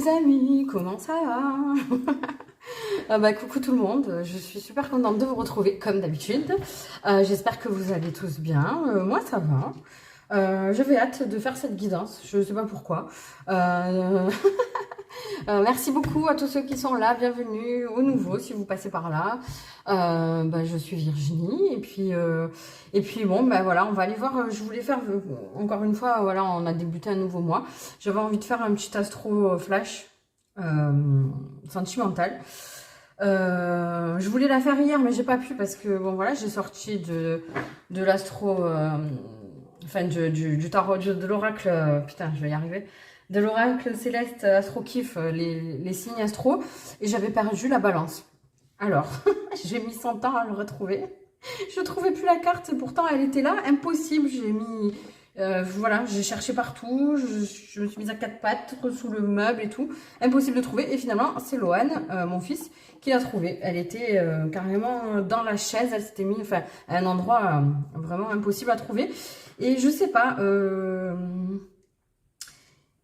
les amis, comment ça va? Coucou tout le monde, je suis super contente de vous retrouver comme d'habitude. J'espère que vous allez tous bien, moi ça va. J'avais hâte de faire cette guidance, je ne sais pas pourquoi. Merci beaucoup à tous ceux qui sont là, bienvenue aux nouveaux si vous passez par là. Je suis Virginie et puis bon voilà, on va aller voir. Je voulais faire encore une fois, voilà, on a débuté un nouveau mois. J'avais envie de faire un petit astro flash sentimental. Je voulais la faire hier mais j'ai pas pu parce que bon voilà, j'ai sorti de l'astro, du tarot, de l'oracle, putain je vais y arriver, de l'oracle céleste astro kiff, les signes astro, et j'avais perdu la balance. Alors j'ai mis 100 ans à le retrouver, je trouvais plus la carte, pourtant elle était là, impossible. J'ai mis voilà, j'ai cherché partout, je me suis mise à quatre pattes sous le meuble et tout, impossible de trouver. Et finalement, c'est Lohan, mon fils, qui l'a trouvée. Elle était carrément dans la chaise, elle s'était mise à un endroit vraiment impossible à trouver. Et je sais pas,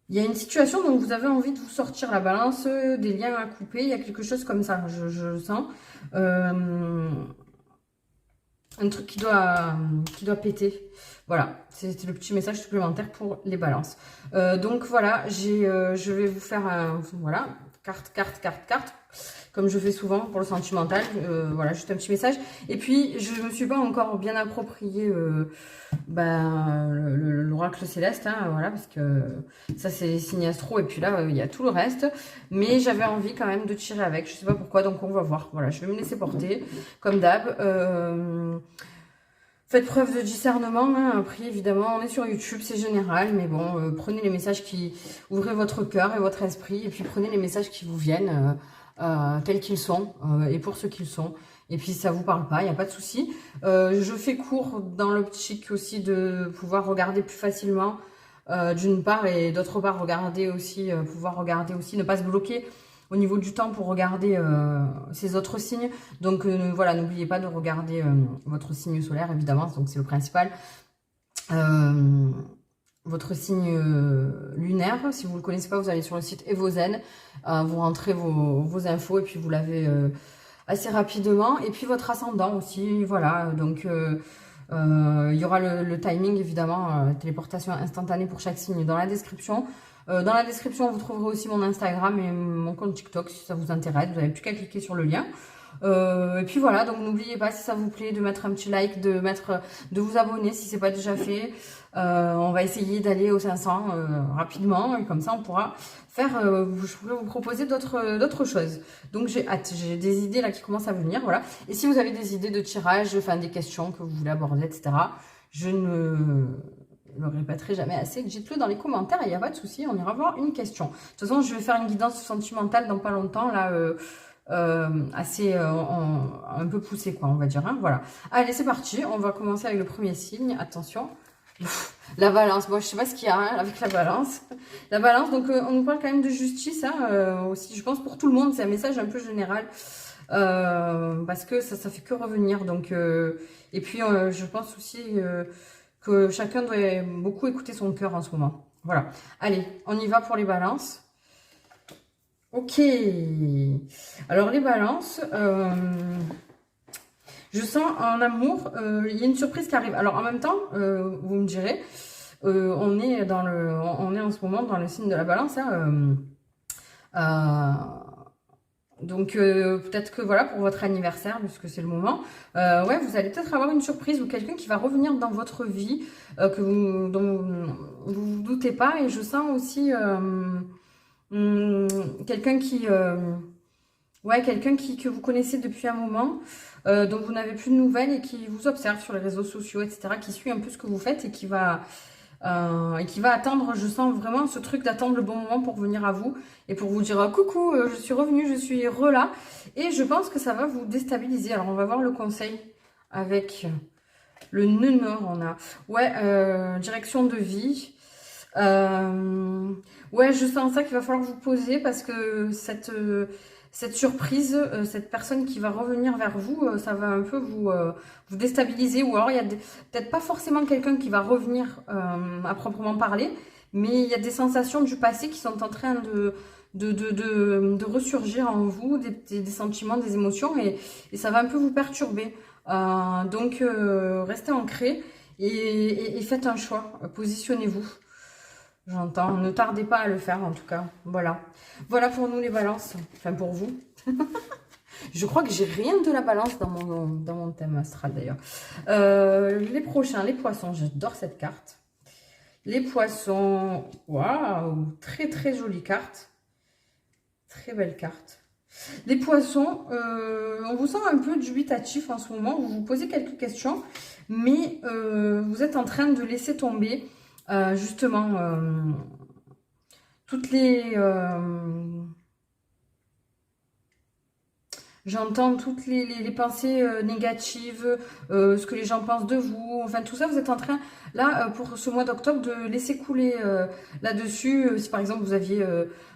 il y a une situation dont vous avez envie de vous sortir la balance, des liens à couper, il y a quelque chose comme ça, je sens. Un truc qui doit péter. Voilà, c'était le petit message supplémentaire pour les balances. Donc voilà, je vais vous faire un, voilà, carte, comme je fais souvent pour le sentimental. Voilà, juste un petit message. Et puis, je ne me suis pas encore bien approprié l'oracle céleste, hein, voilà, parce que ça, c'est les signes astro. Et puis là, il y a tout le reste. Mais j'avais envie quand même de tirer avec. Je sais pas pourquoi, donc on va voir. Voilà, je vais me laisser porter, comme d'hab. Faites preuve de discernement, hein. Après évidemment on est sur YouTube, c'est général, mais bon, prenez les messages qui... Ouvrez votre cœur et votre esprit, et puis prenez les messages qui vous viennent, tels qu'ils sont, et pour ceux qu'ils sont. Et puis si ça vous parle pas, il n'y a pas de souci. Je fais court dans l'optique aussi de pouvoir regarder plus facilement, d'une part, et d'autre part regarder aussi, pouvoir regarder aussi, ne pas se bloquer au niveau du temps pour regarder ces autres signes. Donc voilà, n'oubliez pas de regarder votre signe solaire, évidemment, donc c'est le principal. Votre signe lunaire, si vous ne le connaissez pas, vous allez sur le site Evozen, vous rentrez vos infos et puis vous l'avez assez rapidement. Et puis votre ascendant aussi, voilà, donc il y aura le timing, évidemment, téléportation instantanée pour chaque signe dans la description. Dans la description, vous trouverez aussi mon Instagram et mon compte TikTok si ça vous intéresse. Vous n'avez plus qu'à cliquer sur le lien. Et puis voilà, donc n'oubliez pas, si ça vous plaît, de mettre un petit like, de vous abonner si ce n'est pas déjà fait. On va essayer d'aller aux 500 rapidement, et comme ça on pourra faire, je pourrais vous proposer d'autres choses. Donc j'ai hâte, j'ai des idées là qui commencent à venir, voilà. Et si vous avez des idées de tirage, enfin des questions que vous voulez aborder, etc., je ne le répéterai jamais assez, dites-le dans les commentaires, il n'y a pas de souci, on ira voir une question. De toute façon, je vais faire une guidance sentimentale dans pas longtemps, là, assez un peu poussée, quoi, on va dire, hein, voilà. Allez, c'est parti, on va commencer avec le premier signe, attention. La balance, moi je sais pas ce qu'il y a, hein, avec la balance. La balance, donc on nous parle quand même de justice, hein, aussi, je pense pour tout le monde, c'est un message un peu général. Parce que ça fait que revenir, donc et puis je pense aussi que chacun doit beaucoup écouter son cœur en ce moment. Voilà. Allez, on y va pour les balances. Ok. Alors, les balances, je sens en amour, il y a une surprise qui arrive. Alors, en même temps, vous me direz, on est en ce moment dans le signe de la balance, hein, donc peut-être que voilà, pour votre anniversaire, puisque c'est le moment, ouais, vous allez peut-être avoir une surprise ou quelqu'un qui va revenir dans votre vie, dont vous doutez pas. Et je sens aussi quelqu'un que vous connaissez depuis un moment, dont vous n'avez plus de nouvelles et qui vous observe sur les réseaux sociaux, etc., qui suit un peu ce que vous faites et qui va attendre, je sens vraiment ce truc d'attendre le bon moment pour venir à vous et pour vous dire coucou, je suis revenue, je suis là. Et je pense que ça va vous déstabiliser. Alors on va voir le conseil avec le nœud nord. On a, ouais, direction de vie. Ouais, je sens ça qu'il va falloir vous poser parce que cette surprise, cette personne qui va revenir vers vous, ça va un peu vous déstabiliser. Ou alors, il y a peut-être pas forcément quelqu'un qui va revenir à proprement parler, mais il y a des sensations du passé qui sont en train de ressurgir en vous, des sentiments, des émotions, et ça va un peu vous perturber. Donc, restez ancrés et faites un choix. Positionnez-vous. J'entends. Ne tardez pas à le faire, en tout cas. Voilà. Voilà pour nous, les balances. Enfin, pour vous. Je crois que j'ai rien de la balance dans mon thème astral, d'ailleurs. Les prochains, les poissons. J'adore cette carte. Les poissons. Waouh! Très, très jolie carte. Très belle carte. Les poissons, on vous sent un peu dubitatif en ce moment. Vous vous posez quelques questions, mais vous êtes en train de laisser tomber justement toutes les... j'entends toutes les pensées négatives, ce que les gens pensent de vous. Enfin, tout ça, vous êtes en train, là, pour ce mois d'octobre, de laisser couler là-dessus. Si par exemple, vous aviez,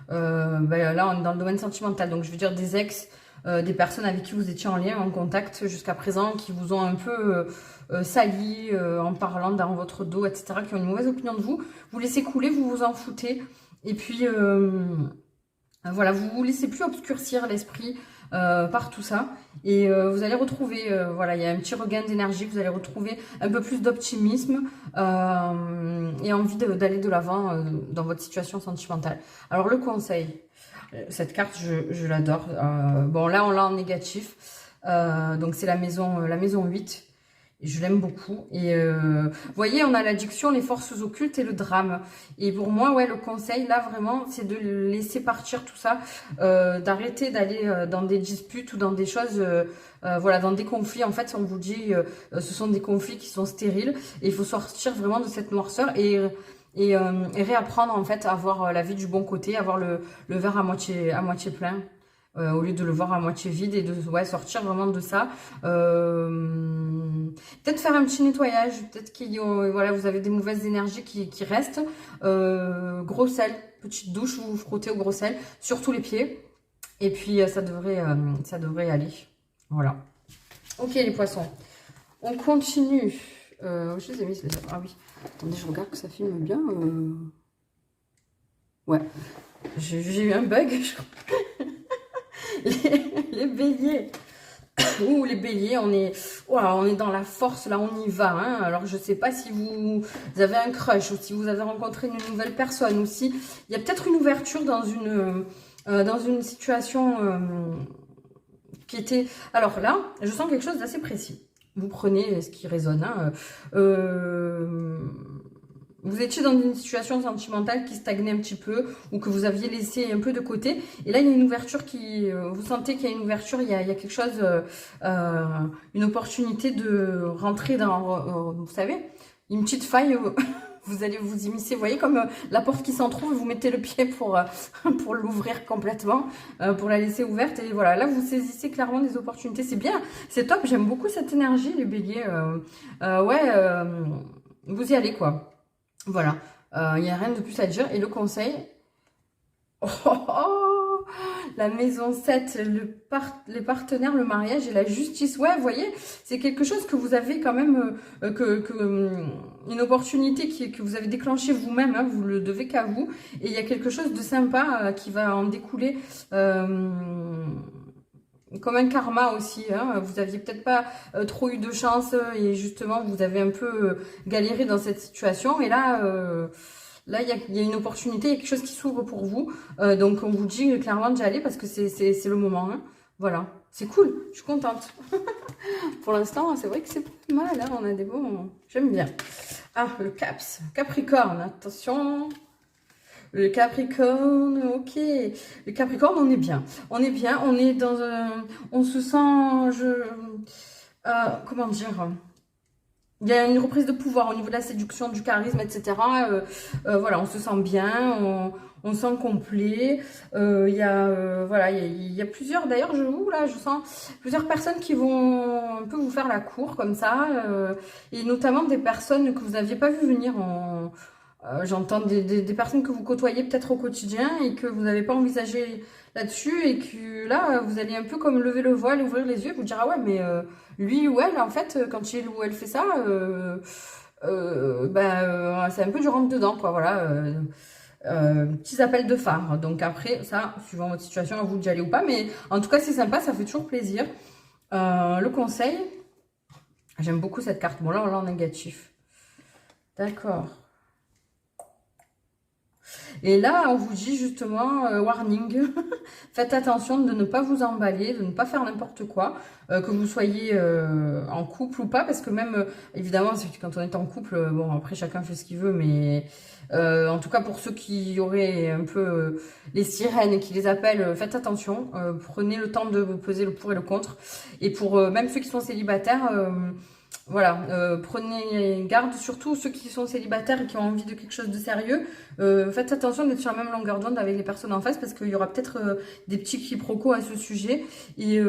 ben, là, on est dans le domaine sentimental, donc je veux dire des ex, des personnes avec qui vous étiez en lien, en contact jusqu'à présent, qui vous ont un peu sali en parlant dans votre dos, etc., qui ont une mauvaise opinion de vous. Vous laissez couler, vous vous en foutez. Et puis, voilà, vous ne vous laissez plus obscurcir l'esprit par tout ça, et vous allez retrouver, voilà, il y a un petit regain d'énergie, vous allez retrouver un peu plus d'optimisme et envie d'aller de l'avant dans votre situation sentimentale. Alors le conseil, cette carte je l'adore. Bon, là on l'a en négatif, donc c'est la maison 8. Et je l'aime beaucoup. Et vous voyez, on a l'addiction, les forces occultes et le drame. Et pour moi, ouais, le conseil, là, vraiment, c'est de laisser partir tout ça, d'arrêter d'aller dans des disputes ou dans des choses, voilà, dans des conflits. En fait, on vous dit, ce sont des conflits qui sont stériles. Et il faut sortir vraiment de cette noirceur et réapprendre, en fait, à voir la vie du bon côté, à voir le verre à moitié plein. Au lieu de le voir à moitié vide, et de sortir vraiment de ça. Peut-être faire un petit nettoyage, peut-être que voilà, vous avez des mauvaises énergies qui restent. Gros sel, petite douche, vous vous frottez au gros sel, surtout les pieds. Et puis ça devrait aller. Voilà. Ok les poissons, on continue. Je les ai mis, ah oui. Attendez, je regarde que ça filme bien. Ouais, j'ai eu un bug, je crois. Les béliers. Ouh, les béliers, on est dans la force, là, on y va. Hein. Alors, je sais pas si vous avez un crush, ou si vous avez rencontré une nouvelle personne, ou si il y a peut-être une ouverture dans une situation qui était... Alors là, je sens quelque chose d'assez précis. Vous prenez ce qui résonne. Hein. Vous étiez dans une situation sentimentale qui stagnait un petit peu, ou que vous aviez laissé un peu de côté. Et là, il y a une ouverture qui... vous sentez qu'il y a une ouverture, il y a quelque chose, une opportunité de rentrer dans... vous savez, une petite faille, vous allez vous immiscer. Vous voyez comme la porte qui s'en trouve, vous mettez le pied pour l'ouvrir complètement, pour la laisser ouverte. Et voilà, là, vous saisissez clairement des opportunités. C'est bien, c'est top. J'aime beaucoup cette énergie, les béliers. Vous y allez, quoi. Voilà, il n'y a rien de plus à dire. Et le conseil, la maison 7, les partenaires, le mariage et la justice. Ouais, vous voyez, c'est quelque chose que vous avez quand même, une opportunité que vous avez déclenchée vous-même, hein, vous le devez qu'à vous. Et il y a quelque chose de sympa qui va en découler. Comme un karma aussi, hein. Vous aviez peut-être pas trop eu de chance et justement vous avez un peu galéré dans cette situation, et là là il y a une opportunité, il y a quelque chose qui s'ouvre pour vous, donc on vous dit clairement d'y aller parce que c'est le moment, hein. Voilà, c'est cool, je suis contente. Pour l'instant c'est vrai que c'est pas mal, hein. On a des bons, j'aime bien. Ah, le Capricorne, attention. Le Capricorne, ok. Le Capricorne, on est bien. On est bien, on est dans un... On se sent... comment dire? Il y a une reprise de pouvoir au niveau de la séduction, du charisme, etc. Voilà, on se sent bien, on se sent complet. Il y a, voilà, il y a plusieurs... D'ailleurs, je sens plusieurs personnes qui vont un peu vous faire la cour, comme ça. Et notamment des personnes que vous n'aviez pas vu venir en... J'entends des personnes que vous côtoyez peut-être au quotidien et que vous n'avez pas envisagé là-dessus, et que là, vous allez un peu comme lever le voile, ouvrir les yeux et vous dire « Ah ouais, mais lui ou elle, en fait, quand il ou elle fait ça, c'est un peu du rentre-dedans, quoi, voilà. petits appels de phare. Donc après, ça, suivant votre situation, à vous d'y aller ou pas. Mais en tout cas, c'est sympa, ça fait toujours plaisir. Le conseil, j'aime beaucoup cette carte. Bon, là, on l'a en négatif. D'accord. Et là, on vous dit justement, warning, faites attention de ne pas vous emballer, de ne pas faire n'importe quoi, que vous soyez en couple ou pas, parce que même, évidemment, quand on est en couple, bon, après, chacun fait ce qu'il veut, mais en tout cas, pour ceux qui auraient un peu les sirènes qui les appellent, faites attention, prenez le temps de peser le pour et le contre. Et pour même ceux qui sont célibataires, voilà, prenez garde, surtout ceux qui sont célibataires et qui ont envie de quelque chose de sérieux. Faites attention d'être sur la même longueur d'onde avec les personnes en face parce qu'il y aura peut-être des petits quiproquos à ce sujet. Et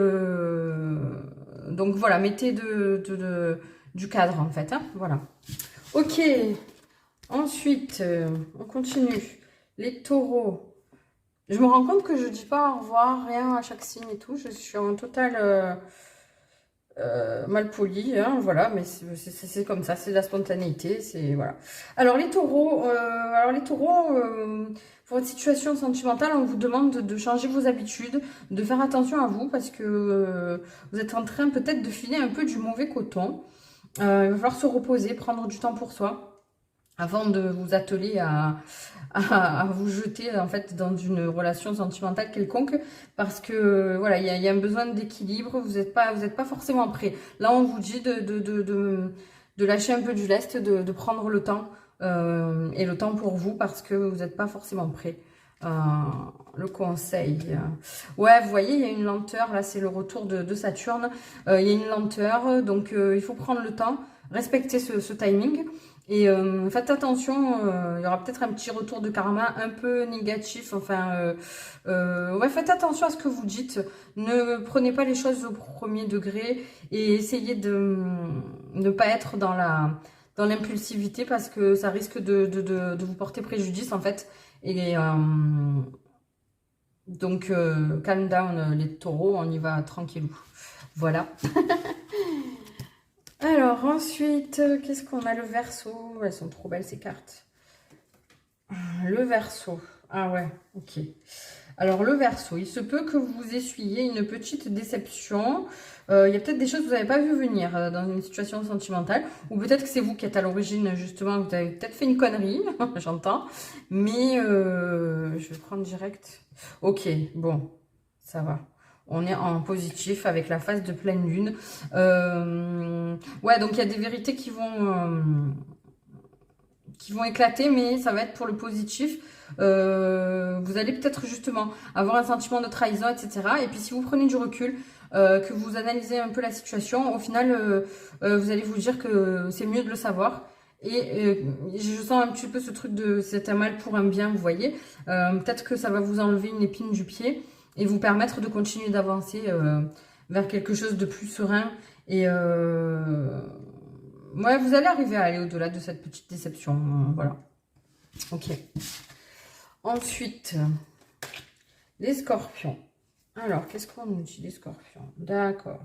donc voilà, mettez du cadre en fait. Hein, voilà. Ok, ensuite, on continue. Les taureaux. Je me rends compte que je dis pas au revoir, rien à chaque signe et tout. Je suis en total... mal poli, hein, voilà, mais c'est comme ça, c'est de la spontanéité, c'est voilà. Alors les taureaux, pour votre situation sentimentale, on vous demande de changer vos habitudes, de faire attention à vous parce que vous êtes en train peut-être de filer un peu du mauvais coton. Il va falloir se reposer, prendre du temps pour soi avant de vous atteler à vous jeter en fait dans une relation sentimentale quelconque parce que voilà il y a un besoin d'équilibre, vous n'êtes pas forcément prêt. Là on vous dit de lâcher un peu du lest, de prendre le temps et le temps pour vous parce que vous n'êtes pas forcément prêt. Le conseil, ouais, vous voyez il y a une lenteur là, c'est le retour de Saturne, il y a une lenteur donc il faut prendre le temps, respecter ce timing. Et faites attention, il y aura peut-être un petit retour de karma un peu négatif. Enfin, ouais, faites attention à ce que vous dites. Ne prenez pas les choses au premier degré et essayez de ne pas être dans l'impulsivité parce que ça risque de vous porter préjudice en fait. Et donc, calm down les taureaux, on y va tranquillou. Voilà. Alors ensuite, qu'est-ce qu'on a? Le Verseau. Elles sont trop belles ces cartes. Le Verseau. Ah ouais, ok. Alors le Verseau, il se peut que vous essuyiez une petite déception. Il y a peut-être des choses que vous n'avez pas vu venir dans une situation sentimentale. Ou peut-être que c'est vous qui êtes à l'origine, justement, vous avez peut-être fait une connerie, j'entends. Mais je vais prendre direct. Ok, bon, ça va. On est en positif avec la phase de pleine lune. Ouais, donc il y a des vérités qui vont éclater, mais ça va être pour le positif. Vous allez peut-être justement avoir un sentiment de trahison, etc. Et puis si vous prenez du recul, que vous analysez un peu la situation, au final, vous allez vous dire que c'est mieux de le savoir. Et je sens un petit peu ce truc de c'est un mal pour un bien, vous voyez. Peut-être que ça va vous enlever une épine du pied et vous permettre de continuer d'avancer vers quelque chose de plus serein. Et ouais, vous allez arriver à aller au-delà de cette petite déception. Voilà. Ok. Ensuite, les scorpions. Alors, qu'est-ce qu'on nous dit, les scorpions? D'accord.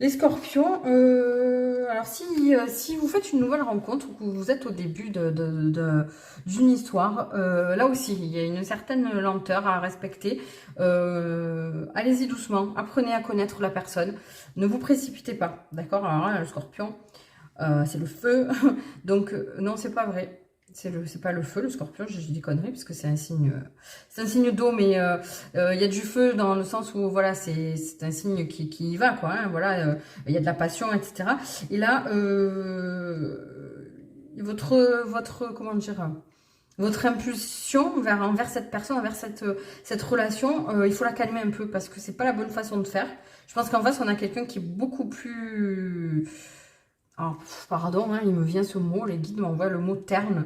Les scorpions, alors si vous faites une nouvelle rencontre ou que vous êtes au début d'une histoire, là aussi, il y a une certaine lenteur à respecter. Allez-y doucement, apprenez à connaître la personne. Ne vous précipitez pas, d'accord? Alors là, le scorpion, c'est le feu. Donc, non, c'est pas vrai. C'est pas le feu, le scorpion, je dis des conneries, parce que c'est un signe d'eau, mais il y a du feu dans le sens où, voilà, c'est un signe qui y va, quoi, hein, voilà, il y a de la passion, etc. Et là, comment dire, votre impulsion envers cette personne, envers cette relation, il faut la calmer un peu, parce que c'est pas la bonne façon de faire. Je pense qu'en face, on a quelqu'un qui est beaucoup plus... Alors, pardon, hein, il me vient ce mot, les guides m'envoient le mot terne,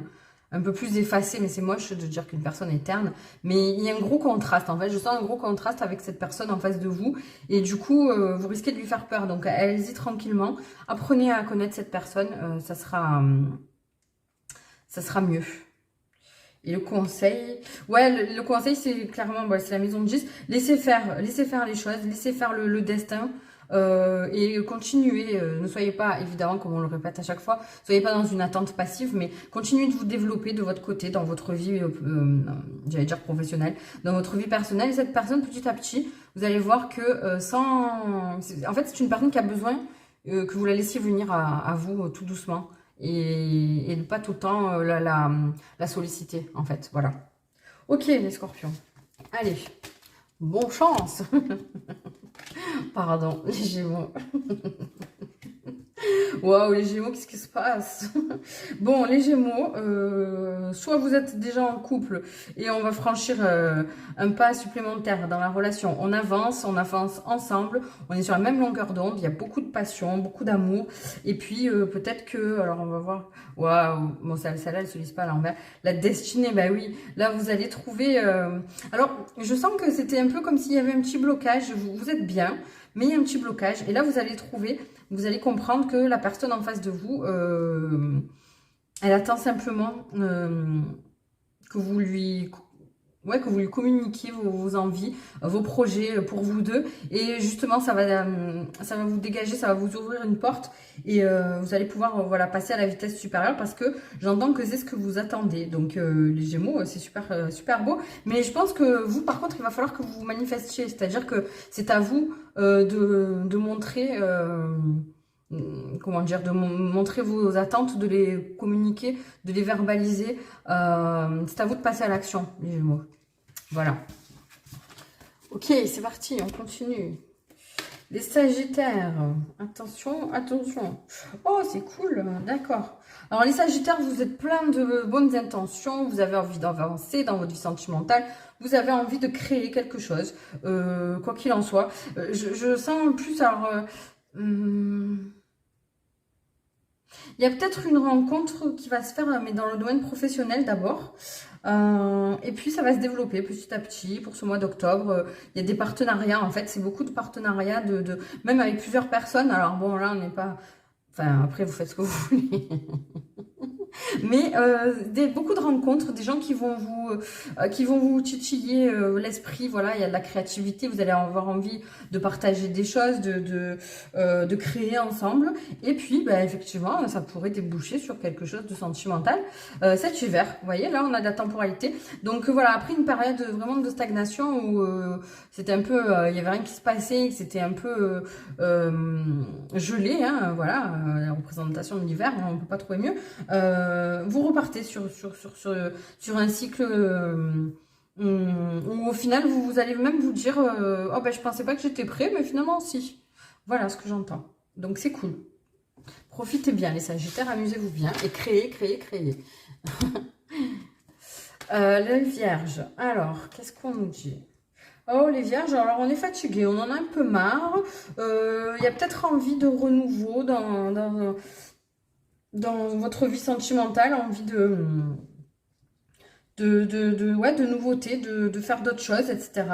un peu plus effacé, mais c'est moche de dire qu'une personne est terne. Mais il y a un gros contraste, en fait, je sens un gros contraste avec cette personne en face de vous, et du coup, vous risquez de lui faire peur. Donc, allez-y tranquillement, apprenez à connaître cette personne, ça sera mieux. Et le conseil, ouais, le conseil, c'est clairement, c'est la maison de 10. Laissez faire les choses, laissez faire le destin. et continuez, ne soyez pas, évidemment, comme on le répète à chaque fois, soyez pas dans une attente passive, mais continuez de vous développer de votre côté, dans votre vie, j'allais dire professionnelle, dans votre vie personnelle. Et cette personne, petit à petit, vous allez voir que en fait, c'est une personne qui a besoin que vous la laissiez venir à vous tout doucement et pas tout le temps la solliciter, en fait, voilà. Ok, les scorpions. Allez, bonne chance. Pardon, les Gémeaux. Waouh, les Gémeaux, qu'est-ce qui se passe? Bon, les Gémeaux, soit vous êtes déjà en couple et on va franchir un pas supplémentaire dans la relation. On avance ensemble, on est sur la même longueur d'onde, il y a beaucoup de passion, beaucoup d'amour. Et puis, peut-être que, alors on va voir, waouh, bon, celle-là, elle se lise pas à l'envers. La destinée, bah oui, là, vous allez trouver... Alors, je sens que c'était un peu comme s'il y avait un petit blocage, vous êtes bien, mais il y a un petit blocage. Et là, vous allez trouver... Vous allez comprendre que la personne en face de vous, elle attend simplement que vous lui communiquiez vos envies, vos projets pour vous deux. Et justement, ça va vous dégager, ça va vous ouvrir une porte. Et vous allez pouvoir voilà, passer à la vitesse supérieure parce que j'entends que c'est ce que vous attendez. Donc les Gémeaux, c'est super beau. Mais je pense que vous, par contre, il va falloir que vous vous manifestiez. C'est-à-dire que c'est à vous de montrer... comment dire, de montrer vos attentes, de les communiquer, de les verbaliser. C'est à vous de passer à l'action, les Gémeaux. Voilà. Ok, c'est parti, on continue. Les Sagittaires, attention, attention. Oh, c'est cool, d'accord. Alors, les Sagittaires, vous êtes plein de bonnes intentions, vous avez envie d'avancer dans votre vie sentimentale, vous avez envie de créer quelque chose, quoi qu'il en soit. Je sens plus, alors... il y a peut-être une rencontre qui va se faire, mais dans le domaine professionnel d'abord. Et puis, ça va se développer petit à petit pour ce mois d'octobre. Il y a des partenariats, en fait. C'est beaucoup de partenariats, même avec plusieurs personnes. Alors, bon, là, on n'est pas... Enfin, après, vous faites ce que vous voulez. Mais beaucoup de rencontres, des gens qui vont vous titiller l'esprit, voilà, il y a de la créativité, vous allez avoir envie de partager des choses, de créer ensemble. Et puis, bah, effectivement, ça pourrait déboucher sur quelque chose de sentimental cet hiver. Vous voyez, là, on a de la temporalité. Donc voilà, après une période vraiment de stagnation où c'était un peu, il y avait rien qui se passait, c'était un peu gelé, hein, voilà, la représentation de l'hiver, on ne peut pas trouver mieux. Vous repartez sur un cycle où au final vous allez même vous dire oh ben je pensais pas que j'étais prêt, mais finalement si. Voilà ce que j'entends. Donc c'est cool. Profitez bien les Sagittaires, amusez-vous bien et créez. Les Vierges, alors qu'est-ce qu'on nous dit? Oh les Vierges, alors on est fatigué, on en a un peu marre. Il y a peut-être envie de renouveau dans votre vie sentimentale, envie de nouveautés, de faire d'autres choses, etc.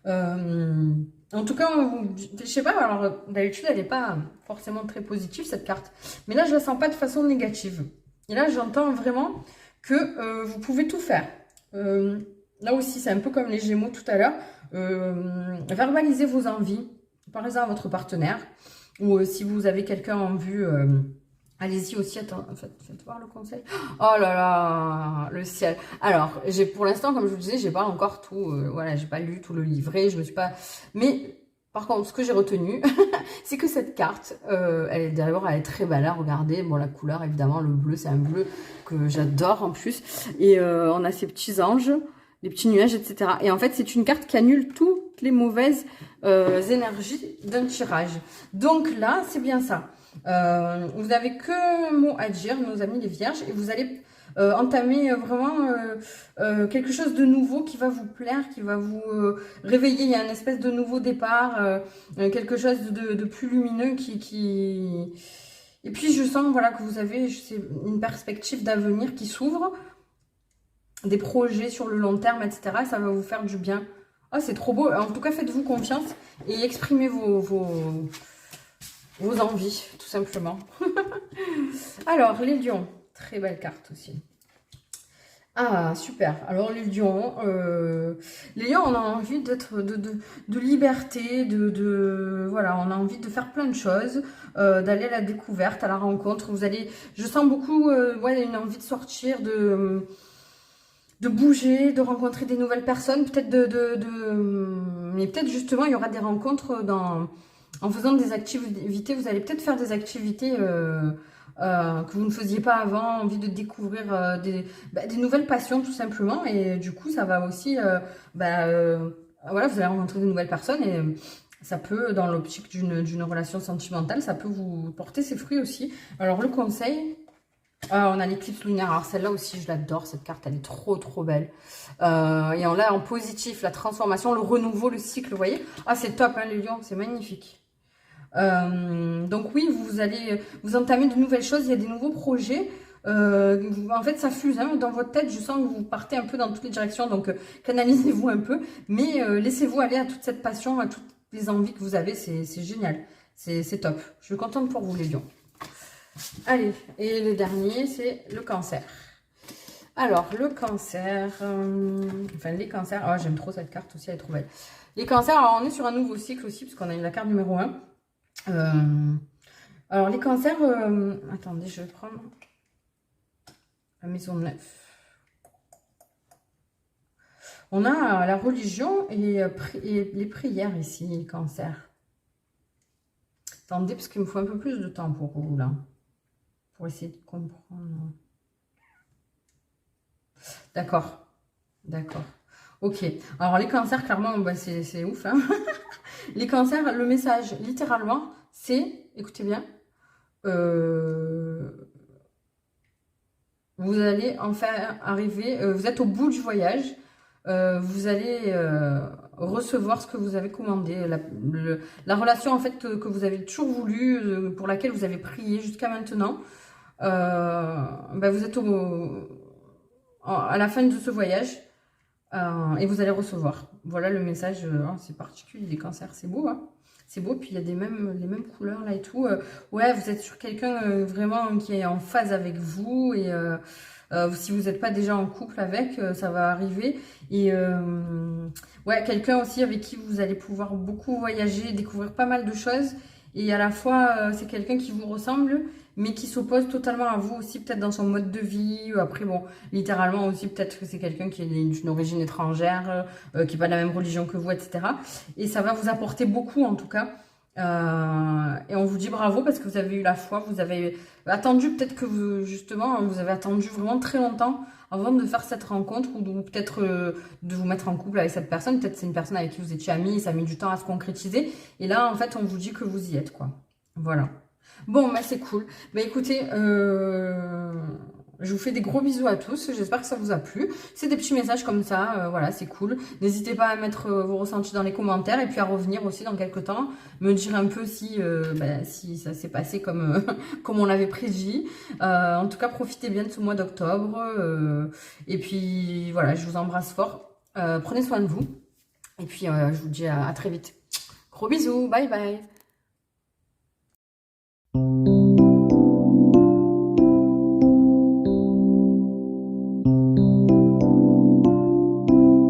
En tout cas, je sais pas, alors d'habitude, elle n'est pas forcément très positive, cette carte. Mais là, je la sens pas de façon négative. Et là, j'entends vraiment que vous pouvez tout faire. Là aussi, c'est un peu comme les Gémeaux tout à l'heure. Verbalisez vos envies, parlez-en à votre partenaire. Ou si vous avez quelqu'un en vue... allez-y aussi, attends, faites voir le conseil. Oh là là, le ciel. Alors, pour l'instant, comme je vous disais, j'ai pas encore tout, voilà, j'ai pas lu tout le livret, je me suis pas... Mais, par contre, ce que j'ai retenu, c'est que cette carte, d'abord, elle est très belle à regarder. Bon, la couleur, évidemment, le bleu, c'est un bleu que j'adore en plus. Et on a ces petits anges, les petits nuages, etc. Et en fait, c'est une carte qui annule toutes les mauvaises énergies d'un tirage. Donc là, c'est bien ça. Vous n'avez qu'un mot à dire, nos amis les Vierges, et vous allez entamer vraiment quelque chose de nouveau qui va vous plaire, qui va vous réveiller. Il y a une espèce de nouveau départ, quelque chose de plus lumineux qui... Et puis je sens voilà, que vous avez une perspective d'avenir qui s'ouvre, des projets sur le long terme, etc. Ça va vous faire du bien. Oh, c'est trop beau. En tout cas, faites-vous confiance et exprimez vos envies, tout simplement. Alors, les lions, très belle carte aussi. Ah, super. Alors les lions, on a envie d'être de liberté, voilà, on a envie de faire plein de choses, d'aller à la découverte, à la rencontre. Je sens beaucoup, ouais, une envie de sortir, de bouger, de rencontrer des nouvelles personnes, peut-être mais peut-être justement il y aura des rencontres en faisant des activités. Vous allez peut-être faire des activités que vous ne faisiez pas avant, envie de découvrir des nouvelles passions tout simplement. Et du coup, ça va aussi, voilà, vous allez rencontrer de nouvelles personnes et ça peut, dans l'optique d'une relation sentimentale, ça peut vous porter ses fruits aussi. Alors le conseil, on a l'éclipse lunaire. Alors celle-là aussi, je l'adore. Cette carte, elle est trop, trop belle. Et on l'a en positif, la transformation, le renouveau, le cycle, vous voyez. Ah, c'est top, hein, les lions, c'est magnifique. Donc oui, vous allez vous entamer de nouvelles choses. Il y a des nouveaux projets. En fait, ça fuse hein, dans votre tête. Je sens que vous partez un peu dans toutes les directions. Donc, canalisez-vous un peu. Mais laissez-vous aller à toute cette passion, à toutes les envies que vous avez. C'est génial. C'est top. Je suis contente pour vous, les lions. Allez, et le dernier, c'est le cancer. Alors, le cancer, enfin les cancers, oh, j'aime trop cette carte aussi, elle est trop belle. Les cancers, alors on est sur un nouveau cycle aussi, parce qu'on a eu la carte numéro 1. Alors les cancers, attendez, je vais prendre la maison 9. On a la religion et les prières ici, les cancers. Attendez, parce qu'il me faut un peu plus de temps pour vous, là. Pour essayer de comprendre. D'accord. D'accord. Ok. Alors, les cancers, clairement, bah, c'est ouf. Hein. Les cancers, le message, littéralement, c'est, écoutez bien, vous allez enfin arriver, vous êtes au bout du voyage, vous allez recevoir ce que vous avez commandé, la relation en fait que vous avez toujours voulu, pour laquelle vous avez prié jusqu'à maintenant. Ben, vous êtes à la fin de ce voyage et vous allez recevoir. Voilà le message, c'est particulier, les cancers, c'est beau, hein. C'est beau, puis il y a les mêmes couleurs là et tout. Ouais, vous êtes sur quelqu'un vraiment qui est en phase avec vous et si vous n'êtes pas déjà en couple avec, ça va arriver. Et ouais, quelqu'un aussi avec qui vous allez pouvoir beaucoup voyager, découvrir pas mal de choses. Et à la fois, c'est quelqu'un qui vous ressemble, mais qui s'oppose totalement à vous aussi, peut-être dans son mode de vie. Après, bon, littéralement aussi, peut-être que c'est quelqu'un qui est d'une origine étrangère, qui n'est pas de la même religion que vous, etc. Et ça va vous apporter beaucoup, en tout cas. Et on vous dit bravo parce que vous avez eu la foi, vous avez attendu, peut-être que vous, justement, vous avez attendu vraiment très longtemps avant de faire cette rencontre ou peut-être de vous mettre en couple avec cette personne. Peut-être c'est une personne avec qui vous étiez amis et ça a mis du temps à se concrétiser. Et là, en fait, on vous dit que vous y êtes, quoi. Voilà. Bon, bah c'est cool. Bah écoutez, je vous fais des gros bisous à tous. J'espère que ça vous a plu. C'est des petits messages comme ça. Voilà, c'est cool. N'hésitez pas à mettre vos ressentis dans les commentaires et puis à revenir aussi dans quelques temps. Me dire un peu si ça s'est passé comme, comme on l'avait prédit. En tout cas, profitez bien de ce mois d'octobre. Et puis, voilà, je vous embrasse fort. Prenez soin de vous. Et puis, je vous dis à très vite. Gros bisous. Bye bye.